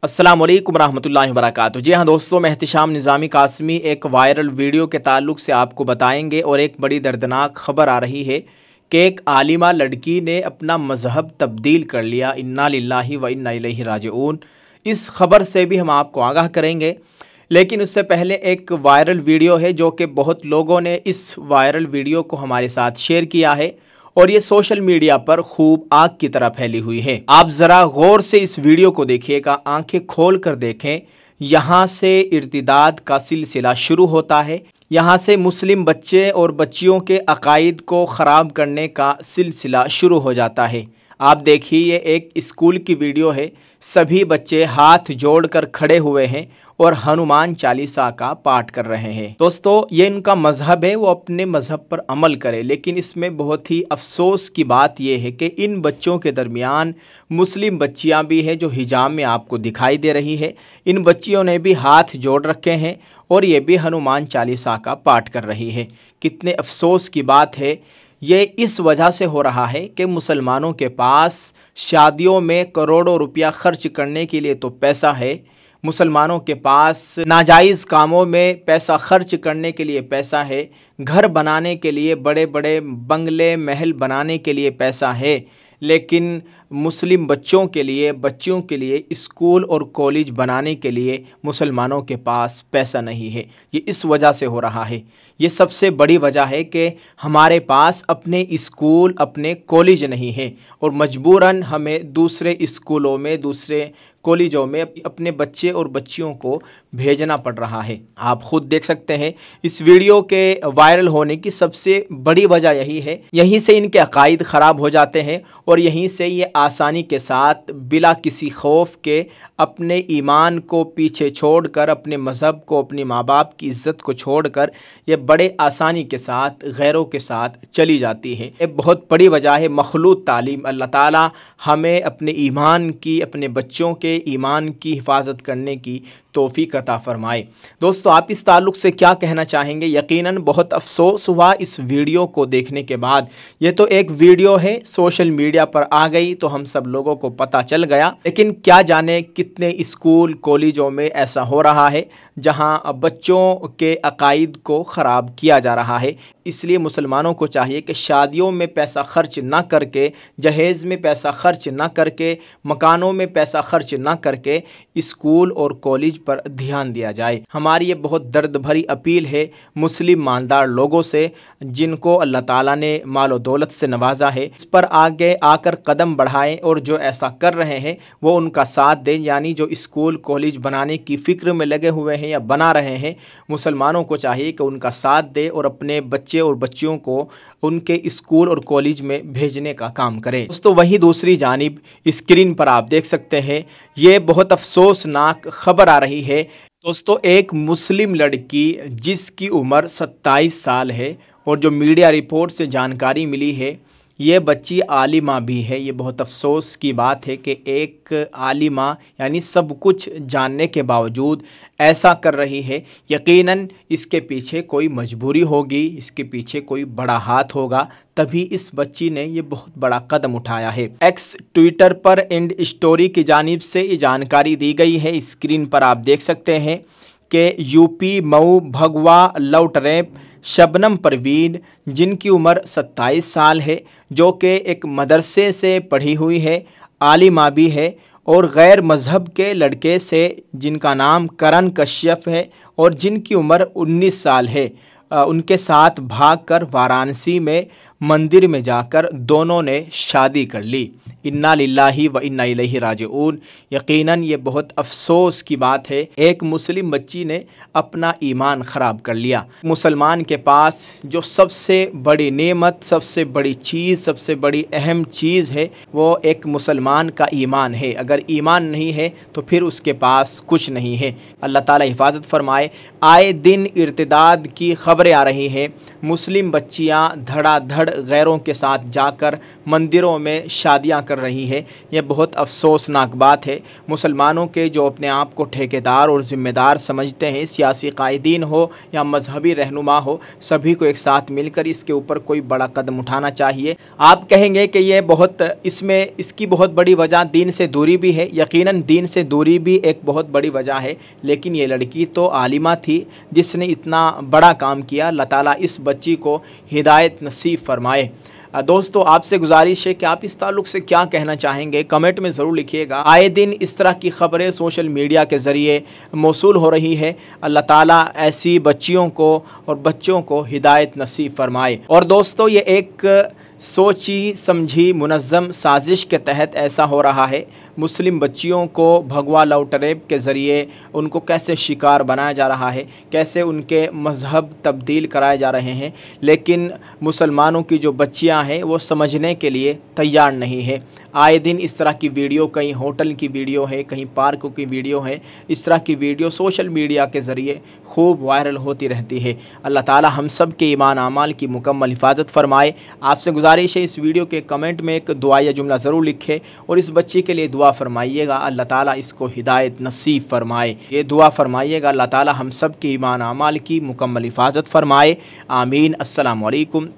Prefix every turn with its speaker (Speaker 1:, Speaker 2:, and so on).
Speaker 1: अस्सलामुअलैकुम रहमतुल्लाहि व बरकातुहू। जी हाँ दोस्तों, मैं एहतिशाम निज़ामी कासमी एक वायरल वीडियो के ताल्लुक़ से आपको बताएंगे और एक बड़ी दर्दनाक ख़बर आ रही है कि एक आलिमा लड़की ने अपना मज़हब तब्दील कर लिया। इन्ना लिल्लाहि व इन्ना इलैहि राजिऊन। इस ख़बर से भी हम आपको आगाह करेंगे, लेकिन उससे पहले एक वायरल वीडियो है जो कि बहुत लोगों ने इस वायरल वीडियो को हमारे साथ शेयर किया है और ये सोशल मीडिया पर खूब आग की तरह फैली हुई है। आप ज़रा गौर से इस वीडियो को देखिएगा, आंखें खोल कर देखें। यहाँ से इर्तिदाद का सिलसिला शुरू होता है, यहाँ से मुस्लिम बच्चे और बच्चियों के अकायद को ख़राब करने का सिलसिला शुरू हो जाता है। आप देखिए, ये एक स्कूल की वीडियो है। सभी बच्चे हाथ जोड़कर खड़े हुए हैं और हनुमान चालीसा का पाठ कर रहे हैं। दोस्तों, ये इनका मज़हब है, वो अपने मज़हब पर अमल करें, लेकिन इसमें बहुत ही अफसोस की बात यह है कि इन बच्चों के दरमियान मुस्लिम बच्चियां भी हैं जो हिजाब में आपको दिखाई दे रही है। इन बच्चियों ने भी हाथ जोड़ रखे हैं और ये भी हनुमान चालीसा का पाठ कर रही है। कितने अफसोस की बात है। ये इस वजह से हो रहा है कि मुसलमानों के पास शादियों में करोड़ों रुपया खर्च करने के लिए तो पैसा है, मुसलमानों के पास नाजायज़ कामों में पैसा खर्च करने के लिए पैसा है, घर बनाने के लिए बड़े बड़े बंगले महल बनाने के लिए पैसा है, लेकिन मुस्लिम बच्चों के लिए बच्चियों के लिए स्कूल और कॉलेज बनाने के लिए मुसलमानों के पास पैसा नहीं है। ये इस वजह से हो रहा है। ये सबसे बड़ी वजह है कि हमारे पास अपने स्कूल अपने कॉलेज नहीं है और मजबूरन हमें दूसरे स्कूलों में दूसरे कॉलेजों में अपने बच्चे और बच्चियों को भेजना पड़ रहा है। आप खुद देख सकते हैं इस वीडियो के वायरल होने की सबसे बड़ी वजह यही है। यहीं से इनके अकायद ख़राब हो जाते हैं और यहीं से ये आसानी के साथ बिला किसी खौफ के अपने ईमान को पीछे छोड़कर, अपने मज़हब को, अपने माँ बाप की इज़्ज़त को छोड़कर ये बड़े आसानी के साथ गैरों के साथ चली जाती है। ये बहुत बड़ी वजह है मखलूत तालीम। अल्लाह ताला हमें अपने ईमान की, अपने बच्चों के ईमान की हिफाजत करने की तौफीक अता फरमाए। दोस्तों, आप इस ताल्लुक़ से क्या कहना चाहेंगे? यकीनन बहुत अफसोस हुआ इस वीडियो को देखने के बाद। ये तो एक वीडियो है, सोशल मीडिया पर आ गई तो हम सब लोगों को पता चल गया, लेकिन क्या जाने कितने स्कूल कॉलेजों में ऐसा हो रहा है जहां बच्चों के अकायद को ख़राब किया जा रहा है। इसलिए मुसलमानों को चाहिए कि शादियों में पैसा खर्च ना करके, जहेज़ में पैसा खर्च ना करके, मकानों में पैसा खर्च ना करके स्कूल और कॉलेज पर ध्यान दिया जाए। हमारी ये बहुत दर्द भरी अपील है मुस्लिम मालदार लोगों से, जिनको अल्लाह ताला ने मालो दौलत से नवाजा है। इस पर आगे आकर कदम बढ़ाएं और जो ऐसा कर रहे हैं वो उनका साथ दें। यानी जो स्कूल कॉलेज बनाने की फ़िक्र में लगे हुए हैं या बना रहे हैं, मुसलमानों को चाहिए कि उनका साथ दें और अपने बच्चे और बच्चियों को उनके स्कूल और कॉलेज में भेजने का काम करें। दोस्तों, वहीं दूसरी जानिब स्क्रीन पर आप देख सकते हैं ये बहुत अफसोसनाक खबर आ रही है। दोस्तों, एक मुस्लिम लड़की जिसकी उम्र 27 साल है और जो मीडिया रिपोर्ट से जानकारी मिली है ये बच्ची आलिमा भी है। ये बहुत अफसोस की बात है कि एक आलिमा यानी सब कुछ जानने के बावजूद ऐसा कर रही है। यकीनन इसके पीछे कोई मजबूरी होगी, इसके पीछे कोई बड़ा हाथ होगा, तभी इस बच्ची ने ये बहुत बड़ा कदम उठाया है। एक्स ट्विटर पर एंड स्टोरी की जानिब से ये जानकारी दी गई है। स्क्रीन पर आप देख सकते हैं कि यूपी मऊ भगवा लौट रैप शबनम परवीन, जिनकी उम्र 27 साल है, जो कि एक मदरसे से पढ़ी हुई है, आलिमा भी है, और गैर मज़हब के लड़के से जिनका नाम करण कश्यप है और जिनकी उम्र 19 साल है, उनके साथ भागकर वाराणसी में मंदिर में जाकर दोनों ने शादी कर ली। इन्ना लिल्लाहि व इन्ना इलैहि राजिऊन। यकीनन ये बहुत अफसोस की बात है, एक मुस्लिम बच्ची ने अपना ईमान ख़राब कर लिया। मुसलमान के पास जो सबसे बड़ी नेमत, सबसे बड़ी चीज़, सबसे बड़ी अहम चीज़ है वो एक मुसलमान का ईमान है। अगर ईमान नहीं है तो फिर उसके पास कुछ नहीं है। अल्लाह ताला हिफाजत फरमाए। आए दिन इर्तिदाद की ख़बरें आ रही हैं, मुस्लिम बच्चियाँ धड़ाधड़ गैरों के साथ जाकर मंदिरों में शादियां कर रही है। यह बहुत अफसोसनाक बात है। मुसलमानों के जो अपने आप को ठेकेदार और ज़िम्मेदार समझते हैं, सियासी कायदीन हो या मजहबी रहनुमा हो, सभी को एक साथ मिलकर इसके ऊपर कोई बड़ा कदम उठाना चाहिए। आप कहेंगे कि ये इसकी बहुत बड़ी वजह दीन से दूरी भी है। यकीनन दीन से दूरी भी एक बहुत बड़ी वजह है, लेकिन ये लड़की तो आलिमा थी जिसने इतना बड़ा काम किया। अल्लाह ताला इस बच्ची को हिदायत नसीब फरमाए। दोस्तों, आपसे गुजारिश है कि आप इस ताल्लुक़ से क्या कहना चाहेंगे, कमेंट में ज़रूर लिखिएगा। आए दिन इस तरह की ख़बरें सोशल मीडिया के ज़रिए मौसूल हो रही है। अल्लाह ताला ऐसी बच्चियों को और बच्चों को हिदायत नसीब फरमाए। और दोस्तों, ये एक सोची समझी मुनज़्ज़म साजिश के तहत ऐसा हो रहा है। मुस्लिम बच्चियों को भगवा लव रेप के ज़रिए उनको कैसे शिकार बनाया जा रहा है, कैसे उनके मज़हब तब्दील कराए जा रहे हैं, लेकिन मुसलमानों की जो बच्चियां हैं वो समझने के लिए तैयार नहीं है। आए दिन इस तरह की वीडियो, कहीं होटल की वीडियो है, कहीं पार्कों की वीडियो है, इस तरह की वीडियो सोशल मीडिया के ज़रिए खूब वायरल होती रहती है। अल्लाह ताला हम सब के ईमान आमाल की मुकम्मल हिफाजत फरमाए। आपसे गुजारिश है इस वीडियो के कमेंट में एक दुआ या जुमला ज़रूर लिखें और इस बच्ची के लिए दुआ फरमाइएगा, अल्लाह ताला इसको हिदायत नसीब फरमाए। ये दुआ फरमाइएगा, अल्लाह ताला हम सब के ईमान आमाल की मुकम्मल हिफाजत फरमाए। आमीन। अस्सलामु अलैकुम।